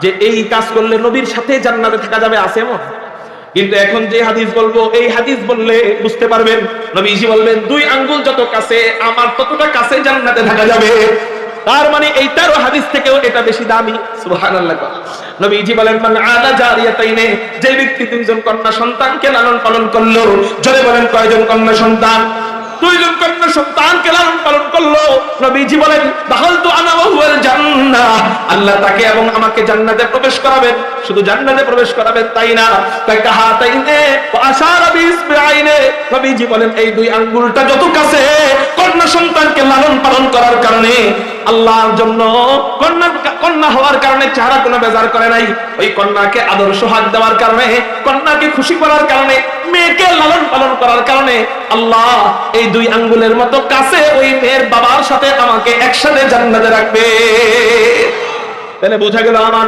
যে এই কাজ করলে নবীর সাথে জান্নাতে থাকা যাবে, আছে এমন? কিন্তু এখন যে হাদিস বলবো, এই হাদিস বললে বুঝতে পারবেন, নবীজি বলবেন 2 আঙ্গুল যত কাছে আমার ততটা কাছে জান্নাতে থাকা যাবে। তার মানে এইটারও হাদিস থেকেও এটা বেশি দামি। সুবহানাল্লাহ। নবীজি বলেন মান আলা জারিয়াতাইনে, যে ব্যক্তি 2জন কন্যা সন্তানকে লালন পালন করলো, জোরে বলেন কয়জন কন্যা সন্তান? 2জন কন্যা সন্তানকে লালন পালন করলো। নবীজি বলেন দাখালতু আনা ওয়া হুয়াল জান্নাহ, আল্লাহ তাকে এবং আমাকে জান্নাতে প্রবেশ করাবেন। শুধু জান্নাতে প্রবেশ করাবেন তাই না, কাহাতাইনে ওয়া আশারা বিইসবিআইনে, নবীজি বলেন এই 2 আঙ্গুলটা যত কাছে কন্যা সন্তানকে লালন পালন করার কারণে, আল্লাহর জন্য কন্যা হওয়ার কারণে চেহারা কোনো বেজার করে নাই, ওই কন্যাকে আদর সোহাগ দেওয়ার কারণে, কন্যাকে খুশি করার কারণে, মেয়েকে লালন পালন করার কারণে আল্লাহ এই 2 আঙ্গুলের মতো কাছে ওই মেয়ের বাবার সাথে আমাকে একসাথে জান্নাতে রাখবে। তাহলে বোঝা গেল আমার